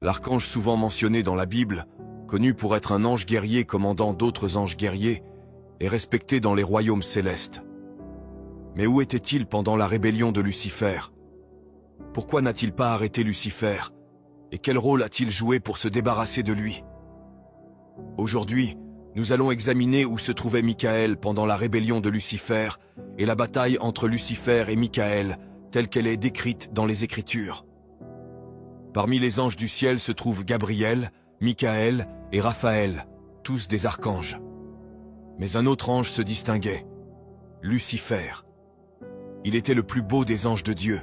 L'archange souvent mentionné dans la Bible, connu pour être un ange guerrier commandant d'autres anges guerriers, est respecté dans les royaumes célestes. Mais où était-il pendant la rébellion de Lucifer? Pourquoi n'a-t-il pas arrêté Lucifer? Et quel rôle a-t-il joué pour se débarrasser de lui? Aujourd'hui, nous allons examiner où se trouvait Michael pendant la rébellion de Lucifer et la bataille entre Lucifer et Michael, telle qu'elle est décrite dans les Écritures. Parmi les anges du ciel se trouvent Gabriel, Michael et Raphaël, tous des archanges. Mais un autre ange se distinguait, Lucifer. Il était le plus beau des anges de Dieu.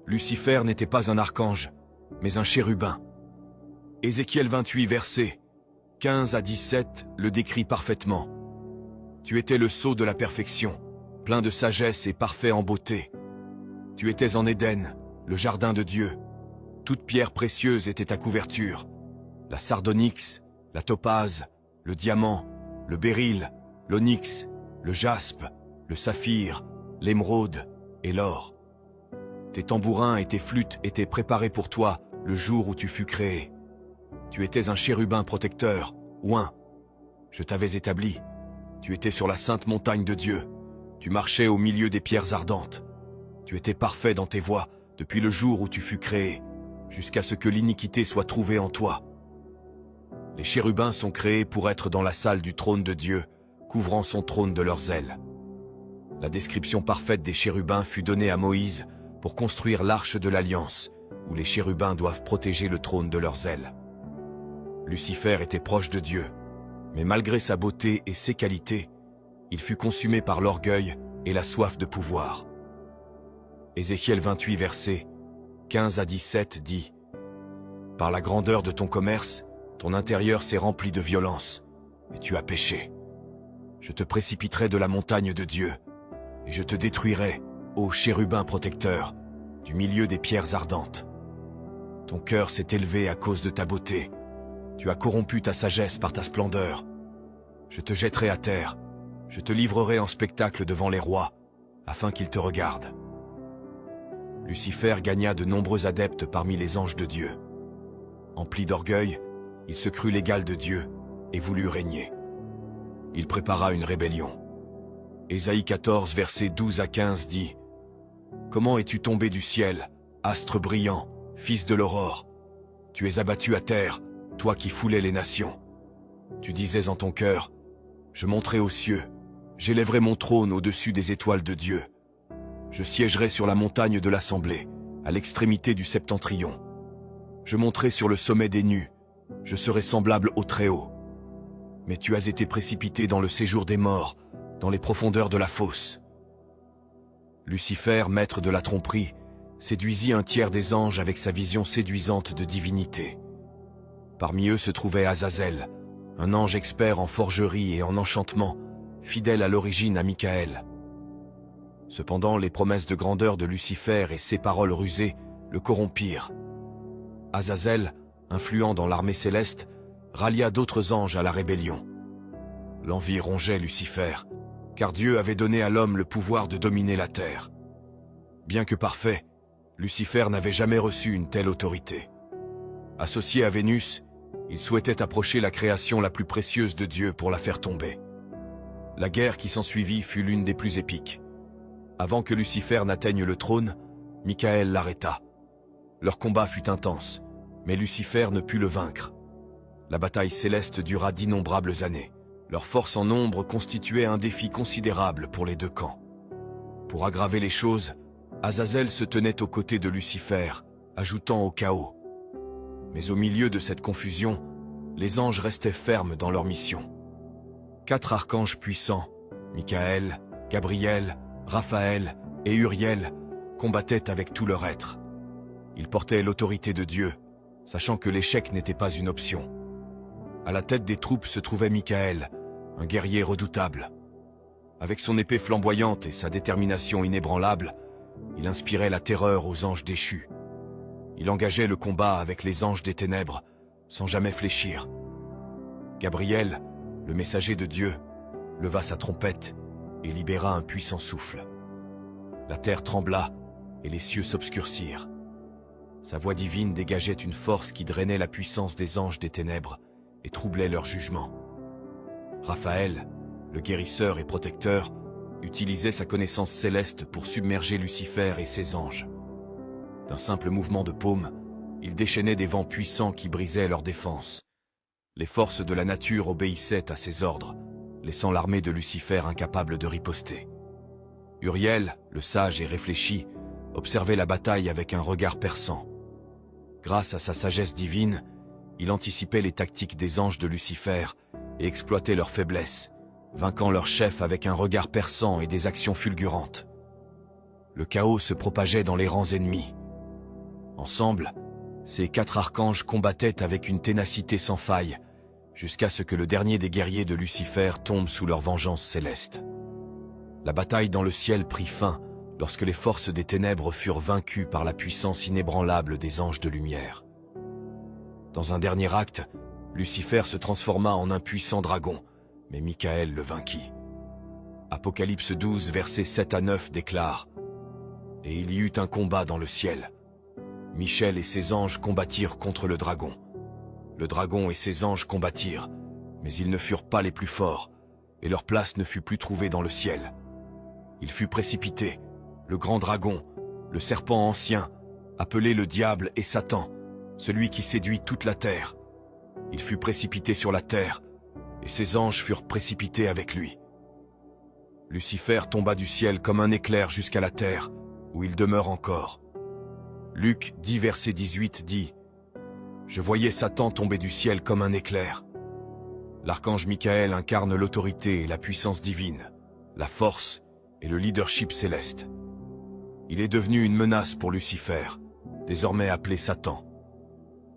Lucifer n'était pas un archange, mais un chérubin. Ézéchiel 28 versets 15 à 17 le décrit parfaitement. Tu étais le sceau de la perfection, plein de sagesse et parfait en beauté. Tu étais en Éden, le jardin de Dieu. Toute pierre précieuse était ta couverture. La sardonyx, la topaze, le diamant, le béryl, l'onyx, le jaspe, le saphir, l'émeraude et l'or. Tes tambourins et tes flûtes étaient préparés pour toi le jour où tu fus créé. Tu étais un chérubin protecteur, oint. Je t'avais établi. Tu étais sur la sainte montagne de Dieu. Tu marchais au milieu des pierres ardentes. Tu étais parfait dans tes voies depuis le jour où tu fus créé, jusqu'à ce que l'iniquité soit trouvée en toi. Les chérubins sont créés pour être dans la salle du trône de Dieu, couvrant son trône de leurs ailes. La description parfaite des chérubins fut donnée à Moïse pour construire l'arche de l'Alliance, où les chérubins doivent protéger le trône de leurs ailes. Lucifer était proche de Dieu, mais malgré sa beauté et ses qualités, il fut consumé par l'orgueil et la soif de pouvoir. Ézéchiel 28 versets 15 à 17 dit « Par la grandeur de ton commerce, ton intérieur s'est rempli de violence, et tu as péché. Je te précipiterai de la montagne de Dieu, et je te détruirai, ô chérubin protecteur, du milieu des pierres ardentes. Ton cœur s'est élevé à cause de ta beauté. Tu as corrompu ta sagesse par ta splendeur. Je te jetterai à terre. Je te livrerai en spectacle devant les rois, afin qu'ils te regardent. » Lucifer gagna de nombreux adeptes parmi les anges de Dieu. Empli d'orgueil, il se crut l'égal de Dieu et voulut régner. Il prépara une rébellion. Ésaïe 14, versets 12 à 15 dit « Comment es-tu tombé du ciel, astre brillant, fils de l'aurore? Tu es abattu à terre, toi qui foulais les nations. Tu disais en ton cœur, je monterai aux cieux, j'élèverai mon trône au-dessus des étoiles de Dieu. Je siégerai sur la montagne de l'assemblée, à l'extrémité du septentrion. Je monterai sur le sommet des nues, je serai semblable au Très-Haut. Mais tu as été précipité dans le séjour des morts, dans les profondeurs de la fosse. » Lucifer, maître de la tromperie, séduisit un tiers des anges avec sa vision séduisante de divinité. Parmi eux se trouvait Azazel, un ange expert en forgerie et en enchantement, fidèle à l'origine à Michael. Cependant, les promesses de grandeur de Lucifer et ses paroles rusées le corrompirent. Azazel, influent dans l'armée céleste, rallia d'autres anges à la rébellion. L'envie rongeait Lucifer, car Dieu avait donné à l'homme le pouvoir de dominer la terre. Bien que parfait, Lucifer n'avait jamais reçu une telle autorité. Associé à Vénus, il souhaitait approcher la création la plus précieuse de Dieu pour la faire tomber. La guerre qui s'ensuivit fut l'une des plus épiques. Avant que Lucifer n'atteigne le trône, Michael l'arrêta. Leur combat fut intense, mais Lucifer ne put le vaincre. La bataille céleste dura d'innombrables années. Leur force en nombre constituait un défi considérable pour les deux camps. Pour aggraver les choses, Azazel se tenait aux côtés de Lucifer, ajoutant au chaos. Mais au milieu de cette confusion, les anges restaient fermes dans leur mission. 4 archanges puissants, Michael, Gabriel, Raphaël et Uriel, combattaient avec tout leur être. Ils portaient l'autorité de Dieu, sachant que l'échec n'était pas une option. À la tête des troupes se trouvait Michael, un guerrier redoutable. Avec son épée flamboyante et sa détermination inébranlable, il inspirait la terreur aux anges déchus. Il engageait le combat avec les anges des ténèbres, sans jamais fléchir. Gabriel, le messager de Dieu, leva sa trompette et libéra un puissant souffle. La terre trembla et les cieux s'obscurcirent. Sa voix divine dégageait une force qui drainait la puissance des anges des ténèbres et troublait leur jugement. Raphaël, le guérisseur et protecteur, utilisait sa connaissance céleste pour submerger Lucifer et ses anges. D'un simple mouvement de paume, il déchaînait des vents puissants qui brisaient leurs défenses. Les forces de la nature obéissaient à ses ordres, laissant l'armée de Lucifer incapable de riposter. Uriel, le sage et réfléchi, observait la bataille avec un regard perçant. Grâce à sa sagesse divine, il anticipait les tactiques des anges de Lucifer et exploitait leurs faiblesses, vainquant leur chef avec un regard perçant et des actions fulgurantes. Le chaos se propageait dans les rangs ennemis. Ensemble, ces 4 archanges combattaient avec une ténacité sans faille, jusqu'à ce que le dernier des guerriers de Lucifer tombe sous leur vengeance céleste. La bataille dans le ciel prit fin lorsque les forces des ténèbres furent vaincues par la puissance inébranlable des anges de lumière. Dans un dernier acte, Lucifer se transforma en un puissant dragon, mais Michael le vainquit. Apocalypse 12, versets 7 à 9 déclare « Et il y eut un combat dans le ciel. Michel et ses anges combattirent contre le dragon. Le dragon et ses anges combattirent, mais ils ne furent pas les plus forts, et leur place ne fut plus trouvée dans le ciel. Il fut précipité, le grand dragon, le serpent ancien, appelé le diable et Satan, celui qui séduit toute la terre. Il fut précipité sur la terre, et ses anges furent précipités avec lui. Lucifer tomba du ciel comme un éclair jusqu'à la terre, où il demeure encore. Luc 10, verset 18 dit « Je voyais Satan tomber du ciel comme un éclair. » L'archange Michael incarne l'autorité et la puissance divine, la force et le leadership céleste. Il est devenu une menace pour Lucifer, désormais appelé Satan.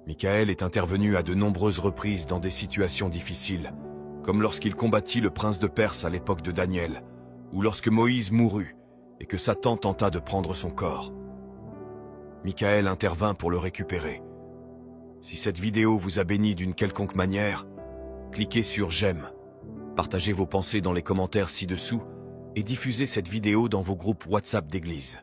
Michael est intervenu à de nombreuses reprises dans des situations difficiles, comme lorsqu'il combattit le prince de Perse à l'époque de Daniel, ou lorsque Moïse mourut et que Satan tenta de prendre son corps. Michael intervint pour le récupérer. Si cette vidéo vous a béni d'une quelconque manière, cliquez sur j'aime, partagez vos pensées dans les commentaires ci-dessous et diffusez cette vidéo dans vos groupes WhatsApp d'église.